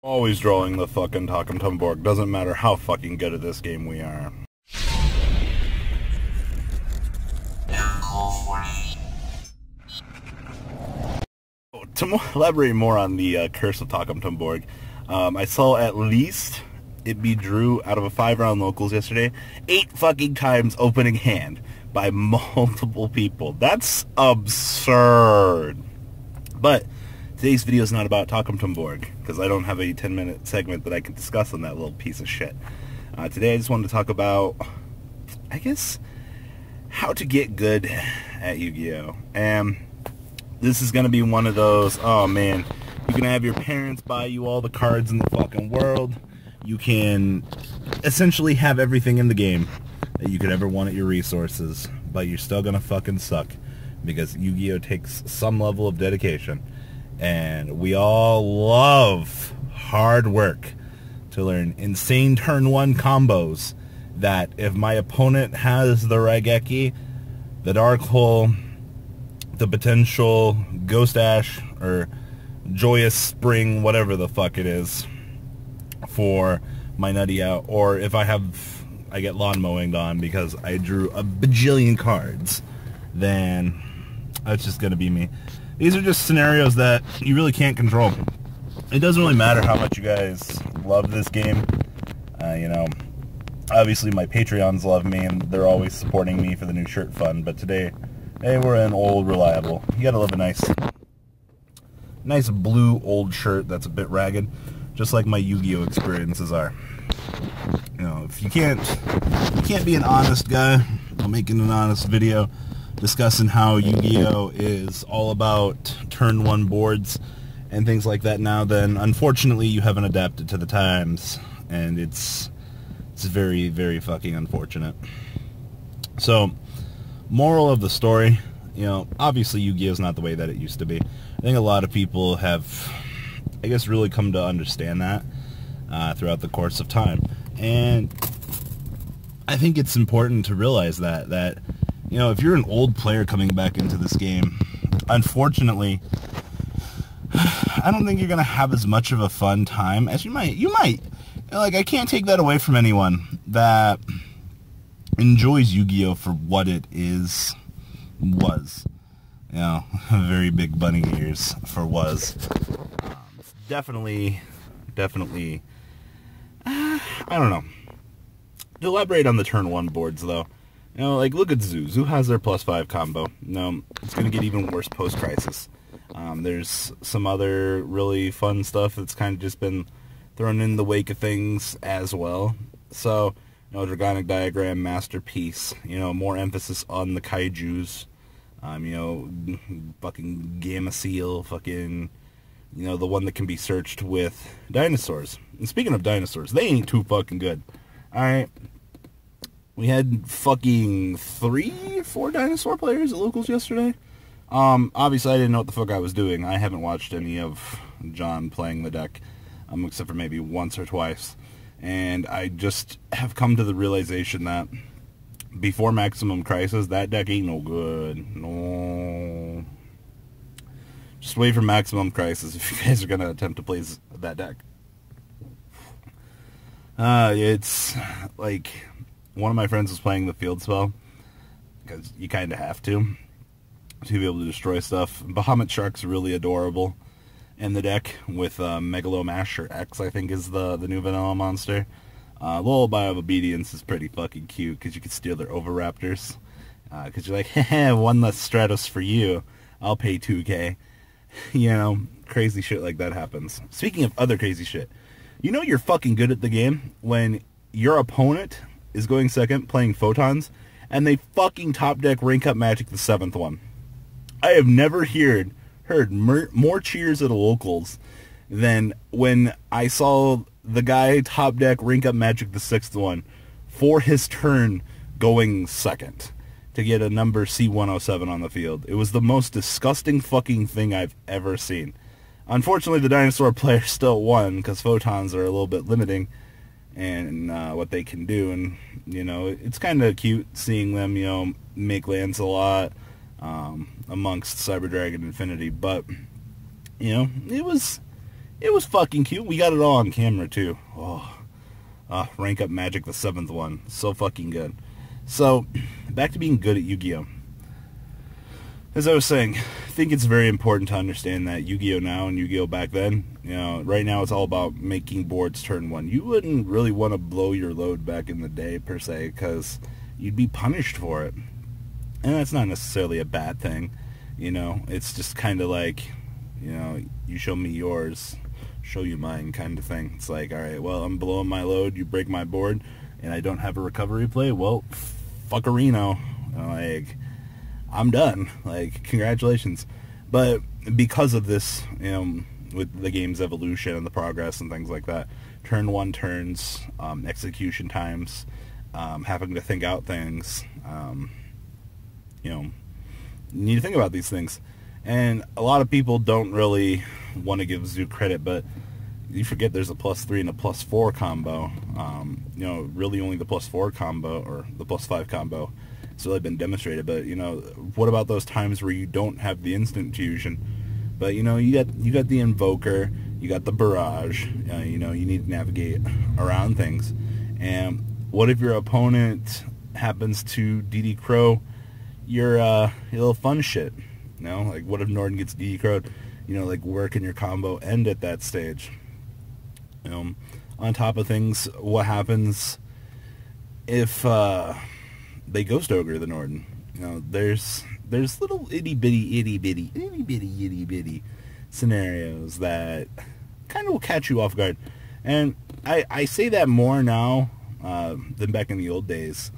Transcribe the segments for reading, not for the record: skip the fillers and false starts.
Always drawing the fucking Talcum Tumborg. Doesn't matter how fucking good at this game we are. To elaborate more on the curse of Talcum Tumborg, I saw at least it be drew out of a 5-round locals yesterday 8 fucking times opening hand by multiple people. That's absurd. But today's video is not about Talcum Tumborg, because I don't have a 10-minute segment that I can discuss on that little piece of shit. Today I just wanted to talk about, I guess, how to get good at Yu-Gi-Oh! And this is going to be one of those, oh man, you can have your parents buy you all the cards in the fucking world. You can essentially have everything in the game that you could ever want at your resources, but you're still going to fucking suck, because Yu-Gi-Oh! Takes some level of dedication. And we all love hard work to learn insane turn 1 combos that if my opponent has the Raigeki, the Dark Hole, the potential Ghost Ash, or Joyous Spring, whatever the fuck it is, for my Nutty out, or if I get lawn mowing on because I drew a bajillion cards, then that's just going to be me. These are just scenarios that you really can't control. It doesn't really matter how much you guys love this game. You know, obviously my Patreons love me and they're always supporting me for the new shirt fund, but today, hey, we're in old reliable. You gotta love a nice blue old shirt that's a bit ragged, just like my Yu-Gi-Oh! Experiences are. You know, if you can't be an honest guy, I'm making an honest video discussing how Yu-Gi-Oh! Is all about turn 1 boards and things like that now, then unfortunately you haven't adapted to the times, and it's very, very fucking unfortunate. So, moral of the story, you know, obviously Yu-Gi-Oh! Is not the way that it used to be. I think a lot of people have, I guess, really come to understand that throughout the course of time. And I think it's important to realize that you know, if you're an old player coming back into this game, unfortunately, I don't think you're going to have as much of a fun time as you might. Like, I can't take that away from anyone that enjoys Yu-Gi-Oh! For what it was. You know, very big bunny ears for was. Definitely, I don't know. To elaborate on the turn 1 boards, though, you know, like, look at Zoo. Zoo has their +5 combo. No, it's going to get even worse post-Crisis. There's some other really fun stuff that's kind of just been thrown in the wake of things as well. So, you know, Dragonic Diagram, Masterpiece, you know, more emphasis on the kaijus. You know, fucking Gamma Seal, fucking, you know, the one that can be searched with dinosaurs. And speaking of dinosaurs, they ain't too fucking good. Alright. We had fucking 3-4 dinosaur players at locals yesterday. Obviously I didn't know what the fuck I was doing. I haven't watched any of John playing the deck, except for maybe once or twice. And I just have come to the realization that before Maximum Crisis, that deck ain't no good. No. Just wait for Maximum Crisis if you guys are going to attempt to play that deck. It's like, one of my friends was playing the field spell, because you kind of have to be able to destroy stuff. Bahamut Shark's really adorable in the deck with Megalomash, or X, I think is the new vanilla monster. Lullaby of Obedience is pretty fucking cute, because you can steal their Oviraptors. Because you're like, heh, one less Stratos for you. I'll pay 2K. You know, crazy shit like that happens. Speaking of other crazy shit, you know you're fucking good at the game when your opponent is going second playing Photons, and they fucking top deck Rank Up Magic the 7th one. I have never heard more cheers at a locals than when I saw the guy top deck Rank Up Magic the 6th one for his turn going second to get a number C107 on the field. It was the most disgusting fucking thing I've ever seen. Unfortunately, the dinosaur player still won, because Photons are a little bit limiting in what they can do, and, you know, it's kind of cute seeing them, you know, make lands a lot amongst Cyber Dragon Infinity, but, you know, it was It was fucking cute. We got it all on camera, too. Oh, rank up Magic the 7th one. So fucking good. So, back to being good at Yu-Gi-Oh! As I was saying, I think it's very important to understand that Yu-Gi-Oh! Now and Yu-Gi-Oh! Back then, you know, right now it's all about making boards turn one. You wouldn't really want to blow your load back in the day, per se, because you'd be punished for it. And that's not necessarily a bad thing, you know. It's just kind of like, you know, you show me yours, show you mine kind of thing. It's like, alright, well, I'm blowing my load, you break my board, and I don't have a recovery play, well, fuckerino. Like, I'm done. Like, congratulations. But because of this, you know, with the game's evolution and the progress and things like that, turn one turns, execution times, having to think out things, you know, you need to think about these things. And a lot of people don't really want to give Zoo credit, but you forget there's a +3 and a +4 combo. You know, really only the +4 combo, or the +5 combo, it's really been demonstrated. But, you know, what about those times where you don't have the instant fusion? But, you know, you got the Invoker, you got the Barrage, you know, you need to navigate around things. And what if your opponent happens to DD Crow your little fun shit? You know, like, what if Norden gets DD Crow'd? You know, like, where can your combo end at that stage? You know, on top of things, what happens if they Ghost Ogre the Norden? You know, there's little itty bitty scenarios that kind of will catch you off guard. And I say that more now than back in the old days.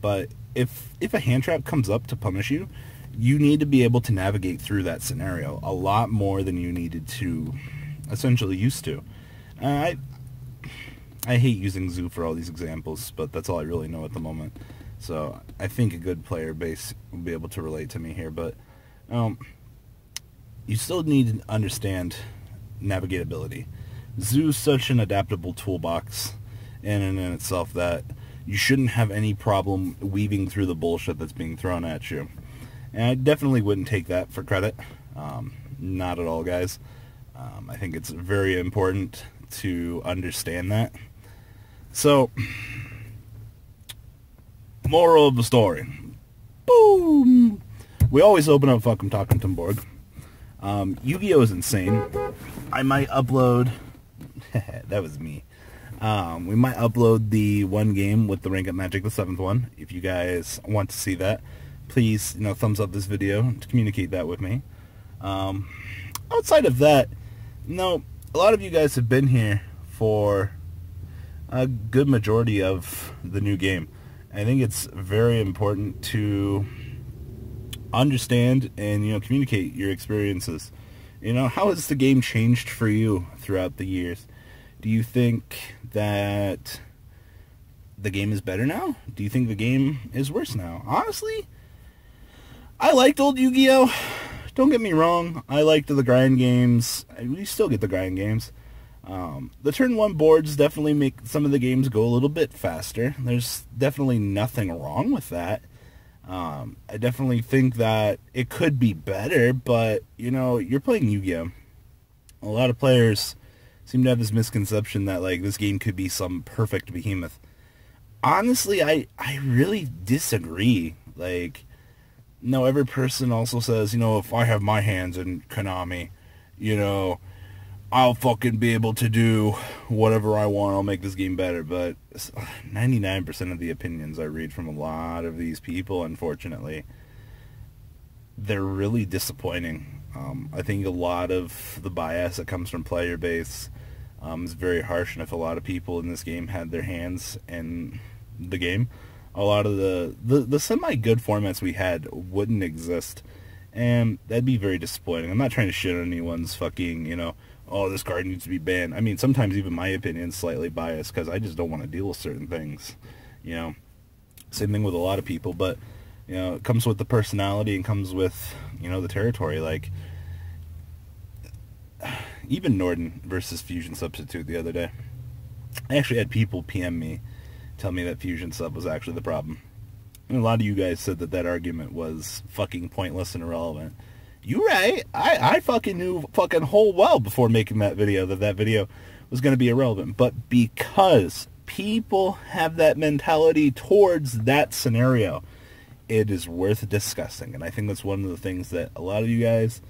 But if a hand trap comes up to punish you, you need to be able to navigate through that scenario a lot more than you needed to, essentially used to. I hate using Zoo for all these examples, but that's all I really know at the moment. So I think a good player base will be able to relate to me here. But you still need to understand navigatability. Zoo's such an adaptable toolbox in and in itself that you shouldn't have any problem weaving through the bullshit that's being thrown at you. And I definitely wouldn't take that for credit. Not at all, guys. I think it's very important to understand that. So, moral of the story. Boom! We always open up Fuck 'em Talking to Borg. Yu-Gi-Oh! Is insane. I might upload... that was me. We might upload the one game with the Rank Up Magic the 7th one. If you guys want to see that, please, you know, thumbs up this video to communicate that with me. Outside of that, you know, a lot of you guys have been here for a good majority of the new game. I think it's very important to understand and, you know, communicate your experiences. You know, how has the game changed for you throughout the years? Do you think that the game is better now? Do you think the game is worse now? Honestly, I liked old Yu-Gi-Oh! Don't get me wrong. I liked the grind games. We still get the grind games. The turn one boards definitely make some of the games go a little bit faster. There's definitely nothing wrong with that. I definitely think that it could be better, but, you know, you're playing Yu-Gi-Oh! A lot of players seem to have this misconception that, like, this game could be some perfect behemoth. Honestly, I really disagree. Like, no, every person also says, you know, if I have my hands in Konami, you know, I'll fucking be able to do whatever I want. I'll make this game better. But 99% of the opinions I read from a lot of these people, unfortunately, they're really disappointing. I think a lot of the bias that comes from player base is very harsh, and if a lot of people in this game had their hands in the game, a lot of the semi-good formats we had wouldn't exist, and that'd be very disappointing. I'm not trying to shit on anyone's fucking, you know, oh, this card needs to be banned. I mean, sometimes even my opinion's slightly biased, because I just don't want to deal with certain things, you know. Same thing with a lot of people, but, you know, it comes with the personality and comes with, you know, the territory. Like, even Norden versus Fusion Substitute the other day, I actually had people PM me, tell me that Fusion Sub was actually the problem. And a lot of you guys said that that argument was fucking pointless and irrelevant. You right. I fucking knew fucking whole well before making that video that video was going to be irrelevant. But because people have that mentality towards that scenario, it is worth discussing. And I think that's one of the things that a lot of you guys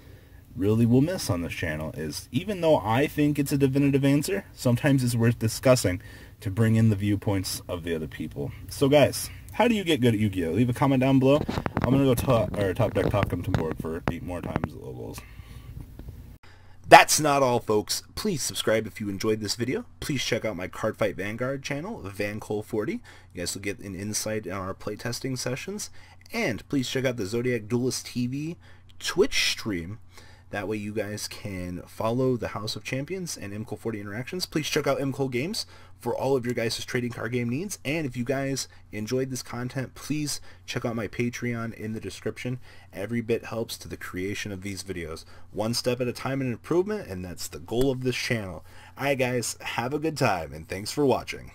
really will miss on this channel is, even though I think it's a definitive answer, sometimes it's worth discussing to bring in the viewpoints of the other people. So guys, how do you get good at Yu-Gi-Oh? Leave a comment down below. I'm going to go top deck Talk to board for 8 more times the locals. That's not all, folks. Please subscribe if you enjoyed this video. Please check out my Cardfight Vanguard channel, VanCole40. You guys will get an insight on our playtesting sessions. And please check out the Zodiac Duelist TV Twitch stream. That way you guys can follow the House of Champions and MCole40 interactions. Please check out MCole Games for all of your guys' trading card game needs. And if you guys enjoyed this content, please check out my Patreon in the description. Every bit helps to the creation of these videos. One step at a time in improvement, and that's the goal of this channel. Alright guys, have a good time, and thanks for watching.